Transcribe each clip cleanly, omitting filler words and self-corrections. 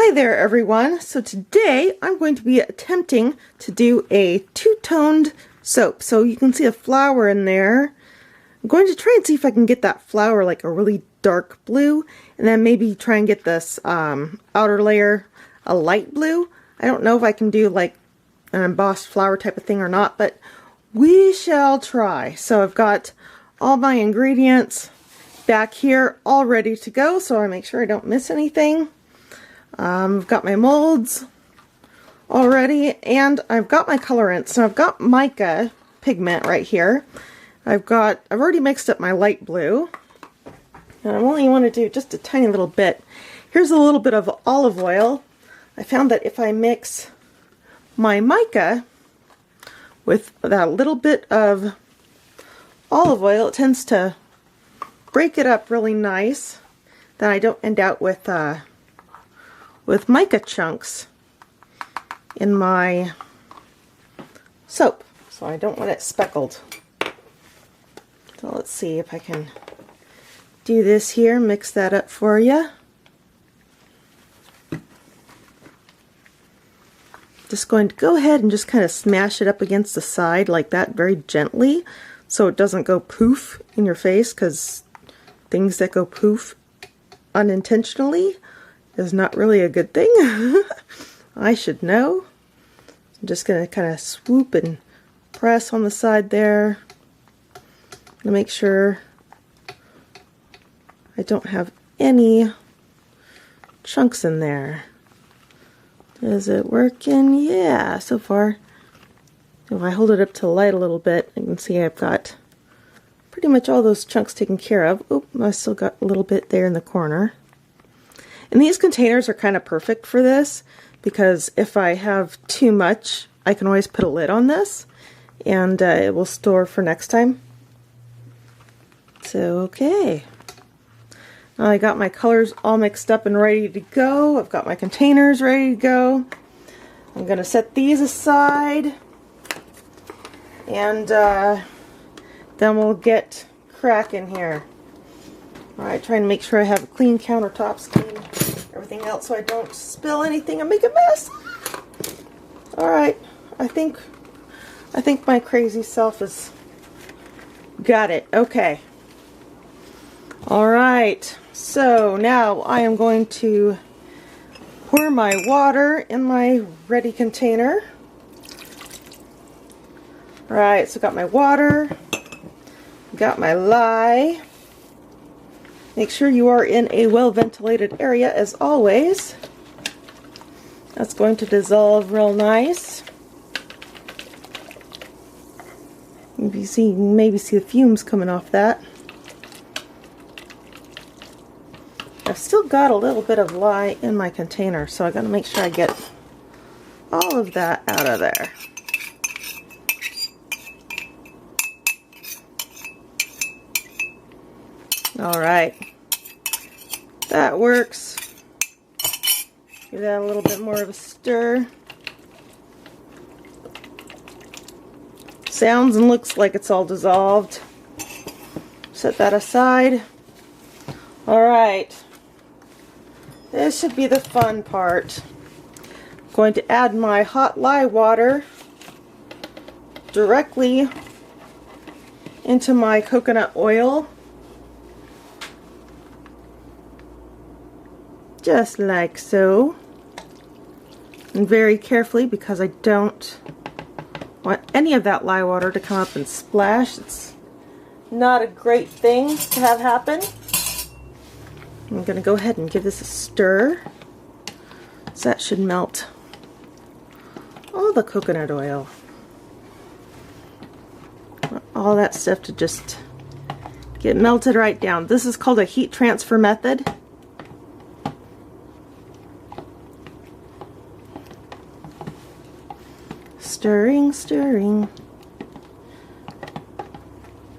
Hi there everyone. So today I'm going to be attempting to do a two-toned soap. So you can see a flower in there. I'm going to try and see if I can get that flower like a really dark blue, and then maybe try and get this outer layer a light blue. I don't know if I can do like an embossed flower type of thing or not, but we shall try. So I've got all my ingredients back here all ready to go, so I make sure I don't miss anything. I've got my molds already, and I've got my colorants. So I've got mica pigment right here. I've already mixed up my light blue, and I only want to do just a tiny little bit. Here's a little bit of olive oil. I found that if I mix my mica with that little bit of olive oil, it tends to break it up really nice. Then I don't end out with mica chunks in my soap, so I don't want it speckled. So let's see if I can do this here, mix that up for you. Just going to go ahead and just kind of smash it up against the side like that very gently so it doesn't go poof in your face, because things that go poof unintentionally is not really a good thing. I should know. I'm just going to kind of swoop and press on the side there to make sure I don't have any chunks in there. Is it working? Yeah, so far. If I hold it up to the light a little bit, you can see I've got pretty much all those chunks taken care of. Oop, I still got a little bit there in the corner. And these containers are kind of perfect for this, because if I have too much, I can always put a lid on this, and it will store for next time. So, okay. Now I got my colors all mixed up and ready to go. I've got my containers ready to go. I'm going to set these aside, and then we'll get cracking here. Alright, trying to make sure I have clean countertops, clean everything else so I don't spill anything and make a mess. Alright, I think my crazy self has got it. Okay. Alright, so now I am going to pour my water in my ready container. Alright, so got my water, got my lye. Make sure you are in a well-ventilated area as always. That's going to dissolve real nice. Maybe see the fumes coming off that. I've still got a little bit of lye in my container, so I got to make sure I get all of that out of there. Alright, that works. Give that a little bit more of a stir. Sounds and looks like it's all dissolved. Set that aside. Alright, this should be the fun part. I'm going to add my hot lye water directly into my coconut oil. Just like so, and very carefully, because I don't want any of that lye water to come up and splash. It's not a great thing to have happen. I'm going to go ahead and give this a stir, so that should melt all the coconut oil. All that stuff to just get melted right down. This is called a heat transfer method. Stirring, stirring.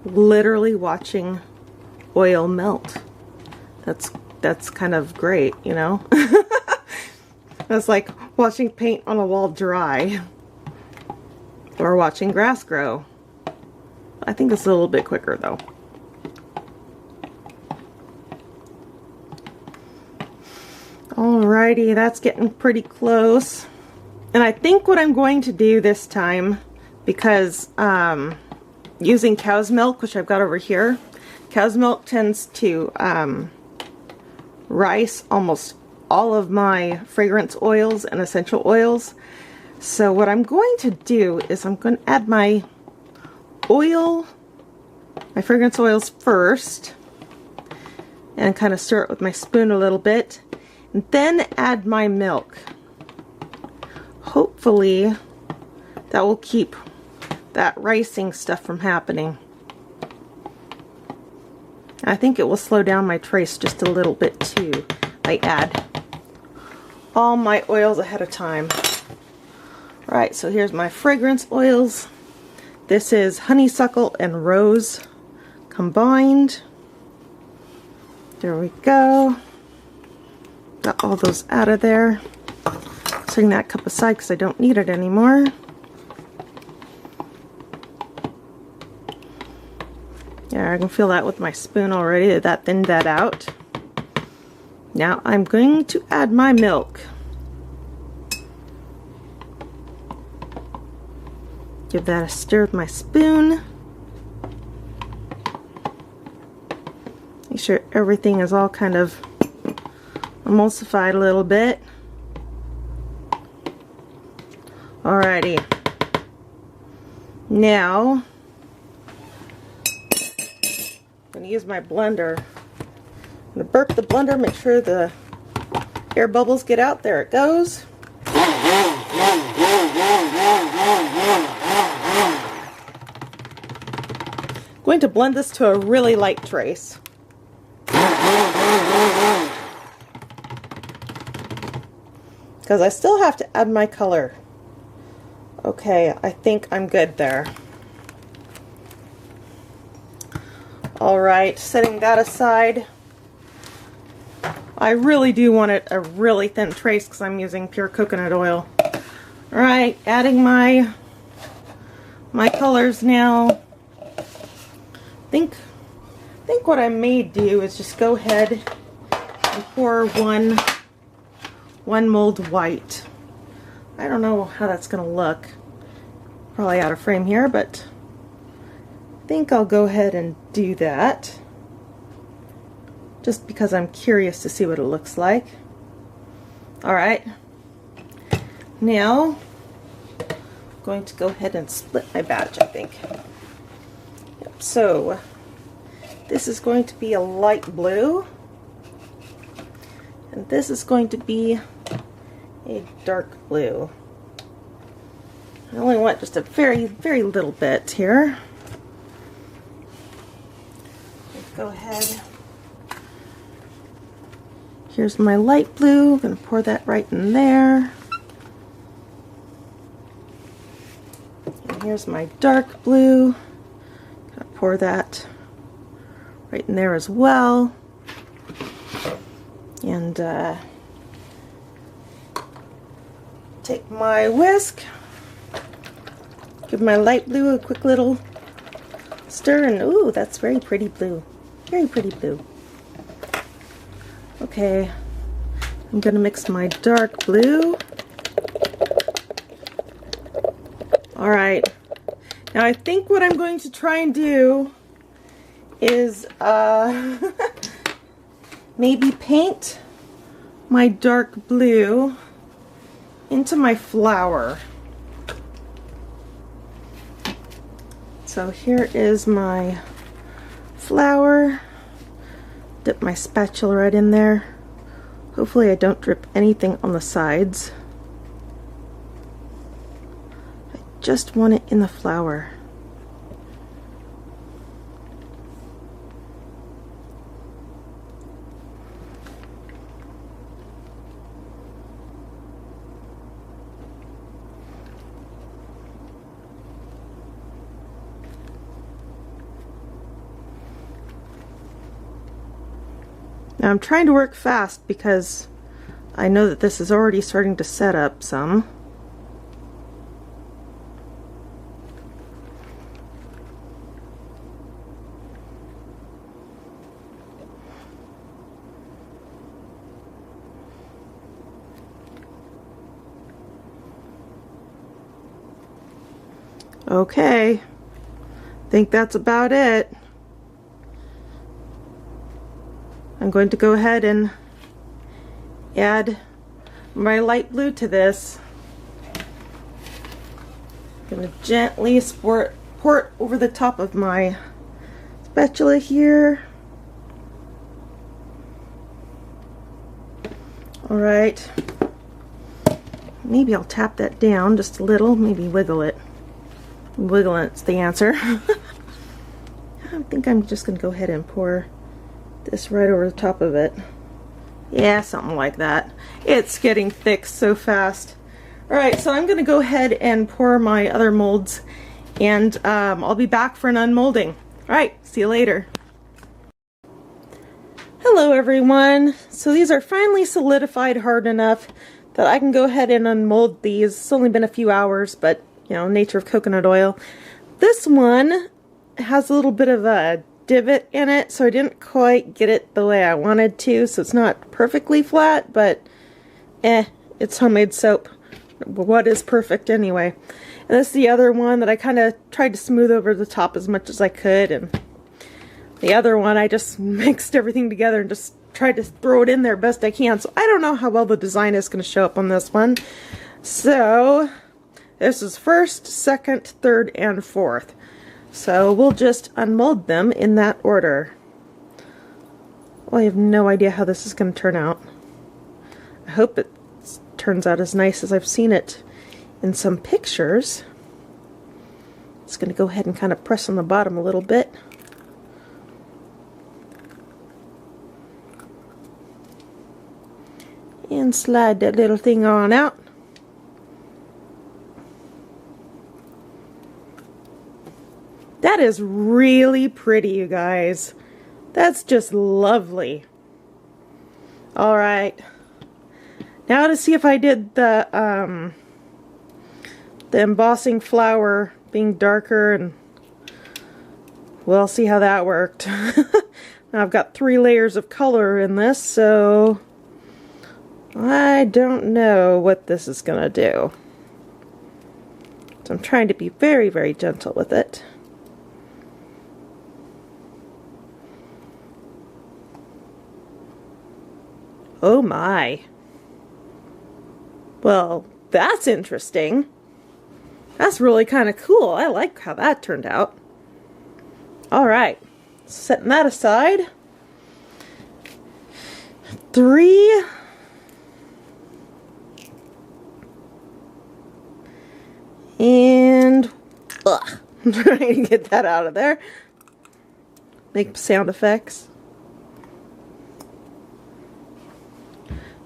Literally watching oil melt. That's kind of great, you know? That's like watching paint on a wall dry. Or watching grass grow. I think it's a little bit quicker though. Alrighty, that's getting pretty close. And I think what I'm going to do this time, because using cow's milk, which I've got over here, cow's milk tends to rice almost all of my fragrance oils and essential oils. So what I'm going to do is I'm going to add my fragrance oils first, and kind of stir it with my spoon a little bit, and then add my milk. Hopefully that will keep that ricing stuff from happening. I think it will slow down my trace just a little bit too. I add all my oils ahead of time. Right, so here's my fragrance oils. This is honeysuckle and rose combined. There we go. Got all those out of there. Setting that cup aside because I don't need it anymore. Yeah, I can feel that with my spoon already. That thinned that out. Now I'm going to add my milk. Give that a stir with my spoon. Make sure everything is all kind of emulsified a little bit. Alrighty. Now, I'm going to use my blender. I'm going to burp the blender, make sure the air bubbles get out. There it goes. Going to blend this to a really light trace. Because I still have to add my color. Okay, I think I'm good there. Alright, setting that aside. I really do want it a really thin trace because I'm using pure coconut oil. Alright, adding my colors now. I think what I may do is just go ahead and pour one mold white. I don't know how that's going to look. Probably out of frame here, but I think I'll go ahead and do that. Just because I'm curious to see what it looks like. Alright. Now, I'm going to go ahead and split my batch, I think. Yep, so, this is going to be a light blue. And this is going to be a dark blue. I only want just a very, very little bit here. Let's go ahead. Here's my light blue. I'm going to pour that right in there. And here's my dark blue. Going to pour that right in there as well. And take my whisk, give my light blue a quick little stir, and ooh, that's very pretty blue. Very pretty blue. Okay, I'm going to mix my dark blue. Alright, now I think what I'm going to try and do is maybe paint my dark blue into my flower. So here is my flower. Dip my spatula right in there. Hopefully I don't drip anything on the sides. I just want it in the flower. Now I'm trying to work fast because I know that this is already starting to set up some. Okay, think that's about it. I'm going to go ahead and add my light blue to this. I'm going to gently pour it over the top of my spatula here. Alright, maybe I'll tap that down just a little, maybe wiggle it. Wiggling it's the answer. I think I'm just going to go ahead and pour this right over the top of it. Yeah, something like that. It's getting thick so fast. Alright, so I'm going to go ahead and pour my other molds, and I'll be back for an unmolding. Alright, see you later. Hello everyone. So these are finally solidified hard enough that I can go ahead and unmold these. It's only been a few hours, but you know, nature of coconut oil. This one has a little bit of a divot in it, so I didn't quite get it the way I wanted to, so it's not perfectly flat, but it's homemade soap. What is perfect anyway? And this is the other one that I kind of tried to smooth over the top as much as I could, and the other one I just mixed everything together and just tried to throw it in there best I can. So I don't know how well the design is going to show up on this one. So this is first, second, third, and fourth. So we'll just unmold them in that order. Well, I have no idea how this is going to turn out. I hope it turns out as nice as I've seen it in some pictures. It's going to go ahead and kind of press on the bottom a little bit. And slide that little thing on out. That is really pretty, you guys. That's just lovely. Alright. Now to see if I did the embossing flower being darker, and we'll see how that worked. Now I've got 3 layers of color in this, so I don't know what this is gonna do. So I'm trying to be very, very gentle with it. Oh my. Well, that's interesting. That's really kind of cool. I like how that turned out. Alright, setting that aside. 3. And I'm trying to get that out of there. Make sound effects.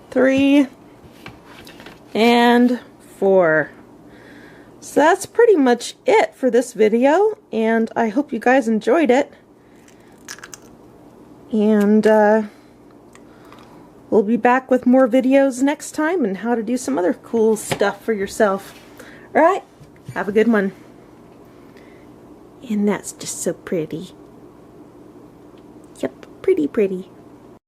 3 and 4. So that's pretty much it for this video, and I hope you guys enjoyed it. And we'll be back with more videos next time and how to do some other cool stuff for yourself. Alright, have a good one. And that's just so pretty. Yep, pretty, pretty.